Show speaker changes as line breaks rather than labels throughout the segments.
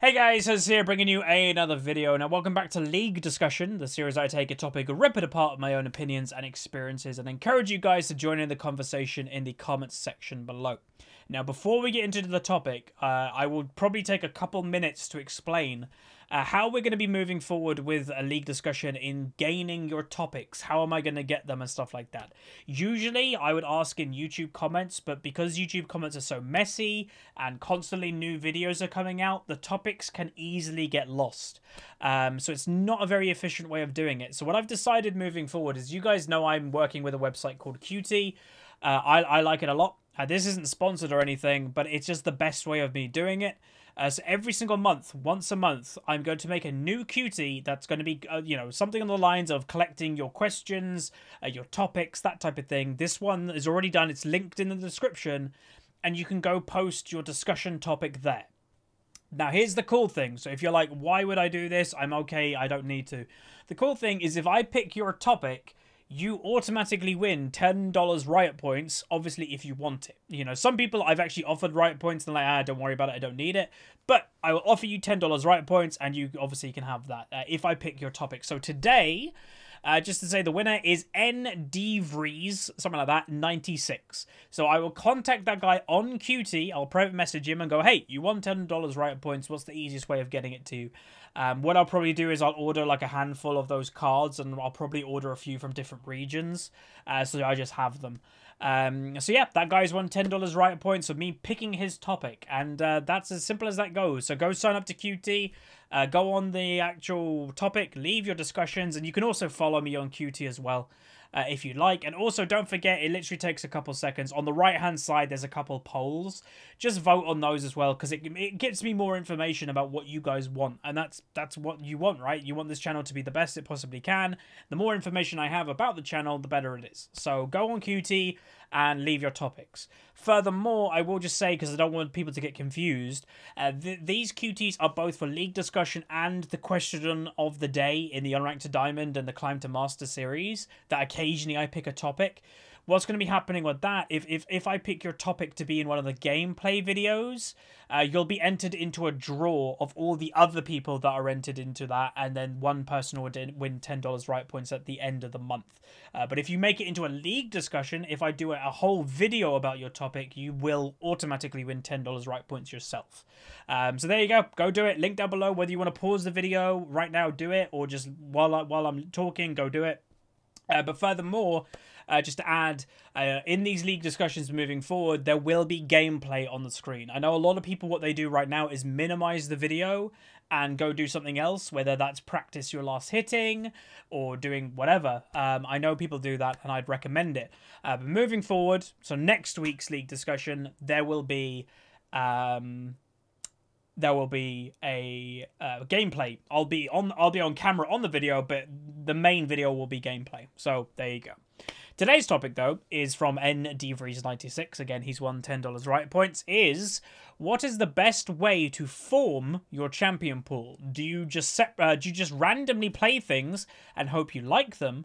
Hey guys, Hez here bringing you another video. Now welcome back to League Discussion, the series I take a topic, rip it apart with my own opinions and experiences, and encourage you guys to join in the conversation in the comments section below. Now before we get into the topic, I will probably take a couple minutes to explain how we're going to be moving forward with a League Discussion in gaining your topics. How am I going to get them and stuff like that? Usually I would ask in YouTube comments, but because YouTube comments are so messy and constantly new videos are coming out, the topics can easily get lost. So it's not a very efficient way of doing it. So what I've decided moving forward is, you guys know I'm working with a website called Qt. I like it a lot. This isn't sponsored or anything, but it's just the best way of me doing it. So every single month, once a month, I'm going to make a new Qt that's going to be, something on the lines of collecting your questions, your topics, that type of thing. This one is already done. It's linked in the description, and you can go post your discussion topic there. Now, here's the cool thing. So if you're like, why would I do this? I'm okay. I don't need to. The cool thing is, if I pick your topic, you automatically win $10 Riot points, obviously, if you want it. You know, some people I've actually offered Riot points, and they're like, don't worry about it, I don't need it. But I will offer you $10 Riot points, and you obviously can have that if I pick your topic. So today, just to say, the winner is NDVries, something like that, 96. So I will contact that guy on Qt. I'll private message him and go, hey, you won $10 Riot points. What's the easiest way of getting it to you? What I'll probably do is I'll order like a handful of those cards, and I'll probably order a few from different regions, so I just have them. So yeah, that guy's won $10 Riot points for me picking his topic, and that's as simple as that goes. So go sign up to Qt, go on the actual topic, leave your discussions, and you can also follow me on Qt as well. If you like. And also, don't forget, it literally takes a couple seconds. On the right-hand side, there's a couple polls. Just vote on those as well, because it gives me more information about what you guys want. And that's what you want, right? You want this channel to be the best it possibly can. The more information I have about the channel, the better it is. So go on Qt and leave your topics. Furthermore, I will just say, because I don't want people to get confused, these QTs are both for League Discussion and the question of the day in the Unranked to Diamond and the Climb to Master series, that occasionally I pick a topic. What's going to be happening with that, if I pick your topic to be in one of the gameplay videos, you'll be entered into a draw of all the other people that are entered into that, and then one person would win $10 Riot points at the end of the month. But if you make it into a League Discussion, if I do a whole video about your topic, you will automatically win $10 Riot points yourself. So there you go. Go do it. Link down below. Whether you want to pause the video right now, do it, or just while I'm talking, go do it. But furthermore, just to add, in these League Discussions moving forward, there will be gameplay on the screen. I know a lot of people, what they do right now is minimize the video and go do something else, whether that's practice your last hitting or doing whatever. I know people do that, and I'd recommend it. But moving forward, so next week's League Discussion, there will be a gameplay. I'll be on camera on the video, but the main video will be gameplay. So there you go. Today's topic, though, is from NDVries96. Again, he's won $10 Riot points. What is the best way to form your champion pool? Do you just randomly play things and hope you like them?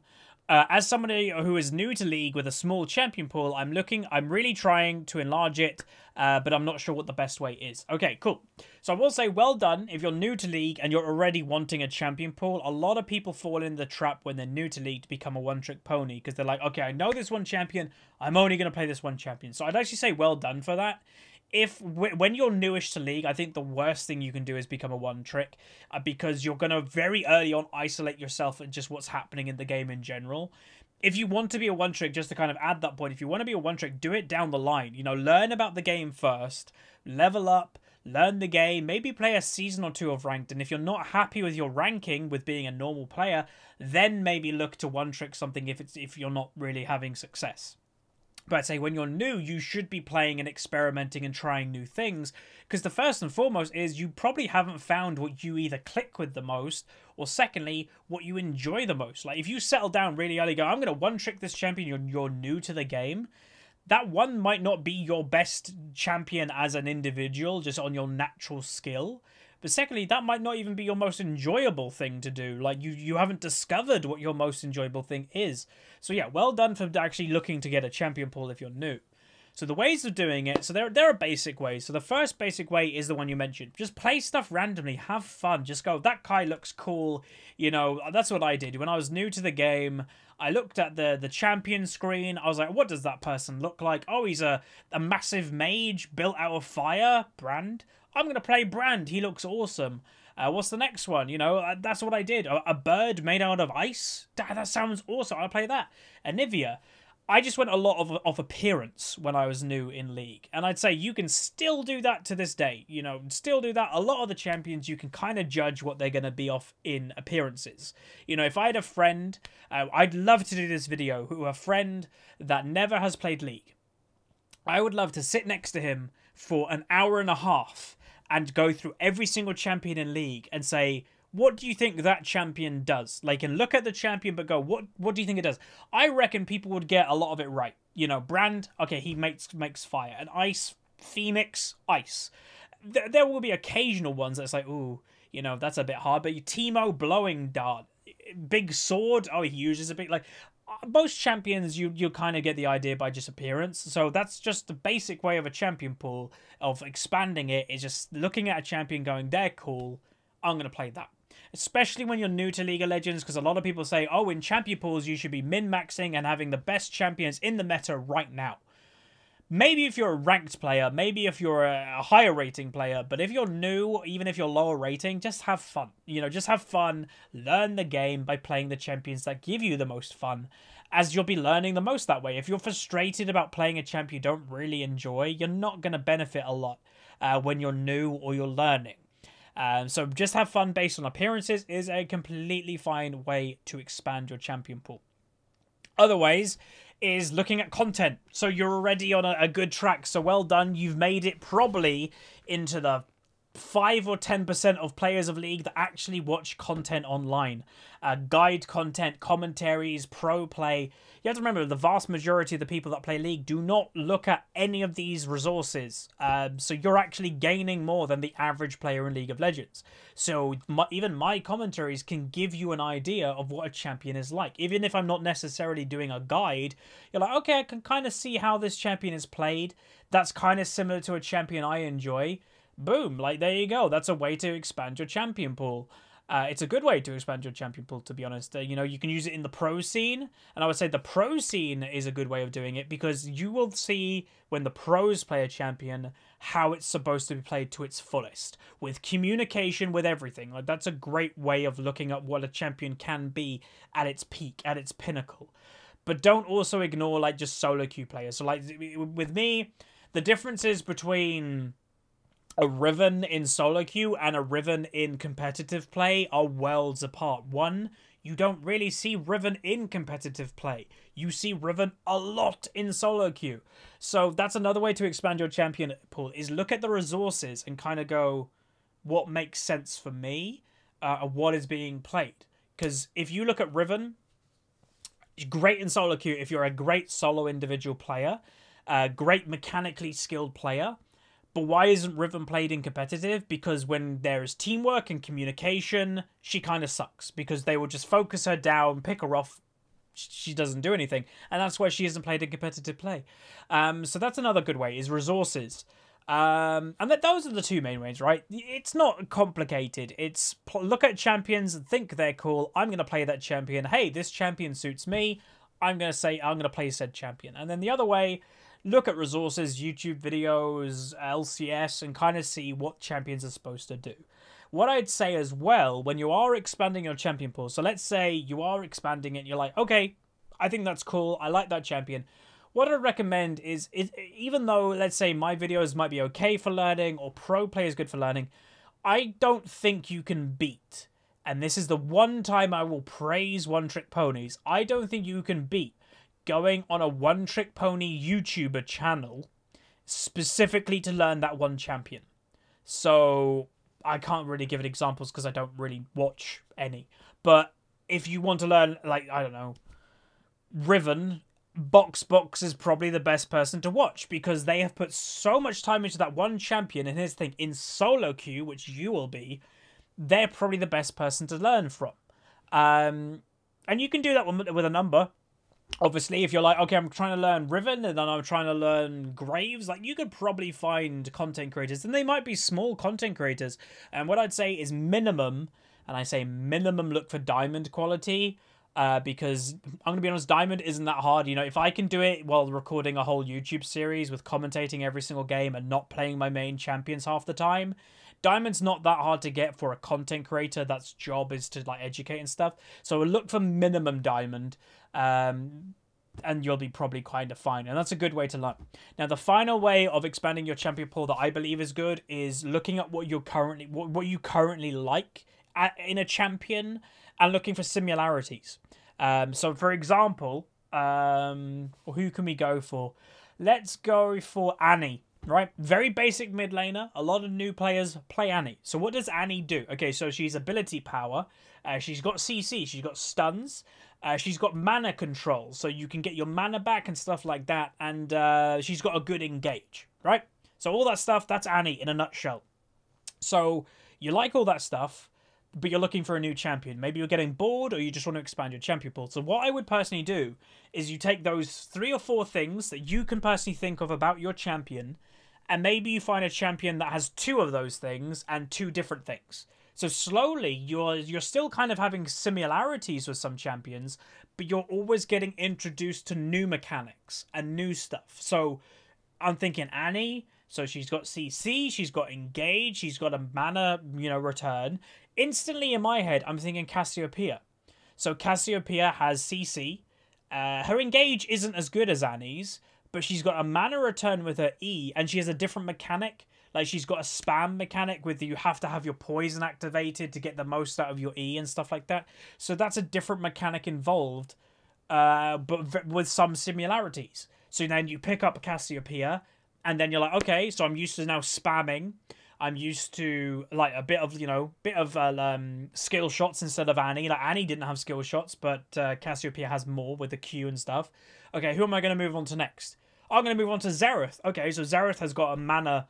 As somebody who is new to League with a small champion pool, I'm really trying to enlarge it, but I'm not sure what the best way is. Okay, cool. So I will say, well done if you're new to League and you're already wanting a champion pool. A lot of people fall in the trap when they're new to League to become a one-trick pony, because they're like, okay, I know this one champion, I'm only going to play this one champion. So I'd actually say well done for that. When you're newish to League, I think the worst thing you can do is become a one-trick, because you're going to very early on isolate yourself and just what's happening in the game in general. If you want to be a one-trick, just to kind of add that point, if you want to be a one-trick, do it down the line. You know, learn about the game first, level up, learn the game, maybe play a season or two of Ranked, and if you're not happy with your ranking with being a normal player, then maybe look to one-trick something if you're not really having success. But I'd say when you're new, you should be playing and experimenting and trying new things, because the first and foremost is you probably haven't found what you either click with the most, or secondly, what you enjoy the most. Like, if you settle down really early, go, I'm going to one-trick this champion, you're new to the game, that one might not be your best champion as an individual, just on your natural skill. But secondly, that might not even be your most enjoyable thing to do. Like, you haven't discovered what your most enjoyable thing is. So yeah, well done for actually looking to get a champion pool if you're new. So the ways of doing it, so there are basic ways. So the first basic way is the one you mentioned. Just play stuff randomly, have fun. Just go, that guy looks cool. You know, that's what I did. When I was new to the game, I looked at the champion screen. I was like, what does that person look like? Oh, he's a massive mage built out of fire. Brand. I'm going to play Brand. He looks awesome. What's the next one? You know, that's what I did. A bird made out of ice? That sounds awesome. I'll play that. Anivia. I just went a lot of appearance when I was new in League. And I'd say you can still do that to this day. You know, still do that. A lot of the champions, you can kind of judge what they're going to be off in appearances. You know, if I had a friend, I'd love to do this video, a friend that never has played League. I would love to sit next to him for an hour and a half and go through every single champion in League and say, what do you think that champion does? Like, and look at the champion, but go, what do you think it does? I reckon people would get a lot of it right. You know, Brand, okay, he makes fire. And Ice, Phoenix, ice. There will be occasional ones that's like, ooh, you know, that's a bit hard. But Teemo, blowing dart. Big sword, oh, he uses a big, like, most champions, you kind of get the idea by just appearance. So that's just the basic way of a champion pool, of expanding it, is just looking at a champion going, they're cool, I'm going to play that. Especially when you're new to League of Legends, because a lot of people say, oh, in champion pools, you should be min-maxing and having the best champions in the meta right now. Maybe if you're a ranked player, maybe if you're a higher rating player, but if you're new, even if you're lower rating, just have fun. You know, just have fun, learn the game by playing the champions that give you the most fun, as you'll be learning the most that way. If you're frustrated about playing a champion you don't really enjoy, you're not going to benefit a lot when you're new or you're learning. So just have fun based on appearances is a completely fine way to expand your champion pool. Other ways is looking at content. So you're already on a good track. So well done. You've made it probably into the 5 or 10% of players of League that actually watch content online. Guide content, commentaries, pro play. You have to remember, the vast majority of the people that play League do not look at any of these resources. So you're actually gaining more than the average player in League of Legends. So even my commentaries can give you an idea of what a champion is like. Even if I'm not necessarily doing a guide, you're like, okay, I can kind of see how this champion is played. That's kind of similar to a champion I enjoy. Boom, like, there you go. That's a way to expand your champion pool. It's a good way to expand your champion pool, to be honest. You know, you can use it in the pro scene, and I would say the pro scene is a good way of doing it, because you will see when the pros play a champion how it's supposed to be played to its fullest, with communication, with everything. Like, that's a great way of looking at what a champion can be at its peak, at its pinnacle. But don't also ignore, like, just solo queue players. So, like, with me, the differences between a Riven in solo queue and a Riven in competitive play are worlds apart. One, you don't really see Riven in competitive play. You see Riven a lot in solo queue. So that's another way to expand your champion pool, is look at the resources and kind of go, what makes sense for me, what is being played. Because if you look at Riven, great in solo queue if you're a great solo individual player, great mechanically skilled player. But why isn't Riven played in competitive? Because when there is teamwork and communication, she kind of sucks. Because they will just focus her down, pick her off. She doesn't do anything. And that's why she isn't played in competitive play. So that's another good way, is resources. And those are the two main ways, right? It's not complicated. It's look at champions and think they're cool. I'm going to play that champion. Hey, this champion suits me. I'm going to say I'm going to play said champion. And then the other way, look at resources, YouTube videos, LCS, and kind of see what champions are supposed to do. What I'd say as well, when you are expanding your champion pool, so let's say you are expanding it, and you're like, okay, I think that's cool, I like that champion. What I'd recommend is even though, let's say, my videos might be okay for learning, or pro play is good for learning, I don't think you can beat, and this is the one time I will praise One Trick Ponies, I don't think you can beat going on a One Trick Pony YouTuber channel specifically to learn that one champion. So I can't really give it examples because I don't really watch any. But if you want to learn, like, I don't know, Riven, Box is probably the best person to watch, because they have put so much time into that one champion. And here's the thing, in solo queue, which you will be, they're probably the best person to learn from. And you can do that with a number. Obviously, if you're like, okay, I'm trying to learn Riven and then I'm trying to learn Graves, like you could probably find content creators, and they might be small content creators. And what I'd say is minimum, and I say minimum, look for diamond quality. Because I'm gonna be honest, diamond isn't that hard. You know, if I can do it while recording a whole YouTube series with commentating every single game and not playing my main champions half the time, diamond's not that hard to get for a content creator that's job is to like educate and stuff. So look for minimum diamond, and you'll be probably kind of fine. And that's a good way to learn. Now, the final way of expanding your champion pool that I believe is good is looking at what you currently like in a champion and looking for similarities. So, for example, who can we go for? Let's go for Annie, right? Very basic mid laner. A lot of new players play Annie. So what does Annie do? Okay, so she's ability power. She's got CC. She's got stuns. She's got mana control, so you can get your mana back and stuff like that. And she's got a good engage, right? So all that stuff, that's Annie in a nutshell. So you like all that stuff, but you're looking for a new champion. Maybe you're getting bored or you just want to expand your champion pool. So what I would personally do is you take those 3 or 4 things that you can personally think of about your champion, and maybe you find a champion that has 2 of those things and 2 different things. So slowly you're still kind of having similarities with some champions, but you're always getting introduced to new mechanics and new stuff. So I'm thinking Annie. So she's got CC, she's got engage, she's got a mana, return. Instantly in my head, I'm thinking Cassiopeia. So Cassiopeia has CC. Her engage isn't as good as Annie's, but she's got a mana return with her E, and she has a different mechanic. Like, she's got a spam mechanic with you have to have your poison activated to get the most out of your E and stuff like that. So that's a different mechanic involved, but with some similarities. So then you pick up Cassiopeia, and then you're like, okay, so I'm used to now spamming. I'm used to like a bit of skill shots instead of Annie. Like Annie didn't have skill shots, but Cassiopeia has more with the Q and stuff. Okay, who am I going to move on to next? I'm going to move on to Xerath. Okay, so Xerath has got a mana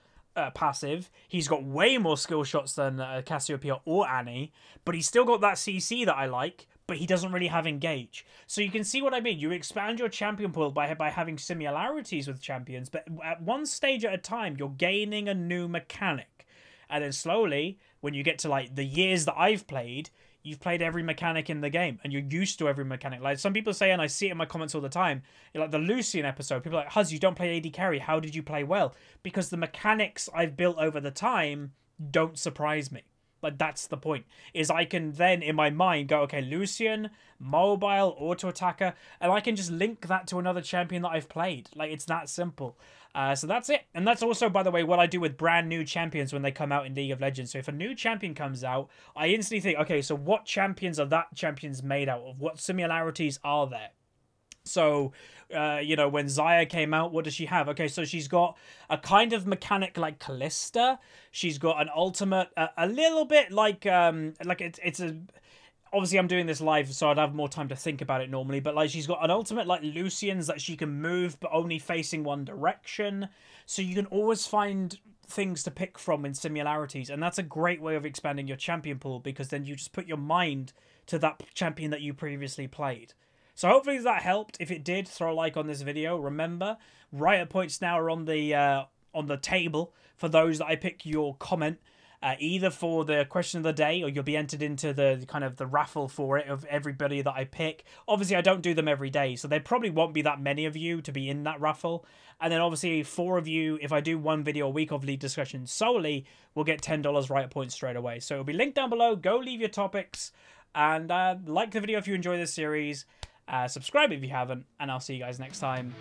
passive. He's got way more skill shots than Cassiopeia or Annie, but he's still got that CC that I like, but he doesn't really have engage. So you can see what I mean. You expand your champion pool by having similarities with champions, but at one stage at a time, you're gaining a new mechanic. And then slowly, when you get to like the years that I've played, you've played every mechanic in the game, and you're used to every mechanic. Like some people say, and I see it in my comments all the time, like the Lucian episode, people are like, Huz, you don't play AD carry. How did you play well? Because the mechanics I've built over the time don't surprise me. Like, that's the point, is I can then, in my mind, go, okay, Lucian, mobile, auto-attacker, and I can just link that to another champion that I've played. Like, it's that simple. So that's it. And that's also, by the way, what I do with brand new champions when they come out in League of Legends. So if a new champion comes out, I instantly think, okay, so what champions are that champions made out of? What similarities are there? So, when Xayah came out, what does she have? Okay, so she's got a kind of mechanic like Kalista. She's got an ultimate, a little bit like it's a... Obviously, I'm doing this live, so I'd have more time to think about it normally. But like, she's got an ultimate like Lucian's that she can move, but only facing one direction. So you can always find things to pick from in similarities, and that's a great way of expanding your champion pool, because then you just put your mind to that champion that you previously played. So hopefully that helped. If it did, throw a like on this video. Remember, Riot Points now are on the table for those that I pick your comment. Either for the question of the day, or you'll be entered into the kind of the raffle for it of everybody that I pick. Obviously, I don't do them every day, so there probably won't be that many of you to be in that raffle. And then obviously 4 of you, if I do 1 video a week of League Discussion solely, will get $10 Riot Points straight away. So it'll be linked down below. Go leave your topics, and like the video if you enjoy this series. Subscribe if you haven't, and I'll see you guys next time.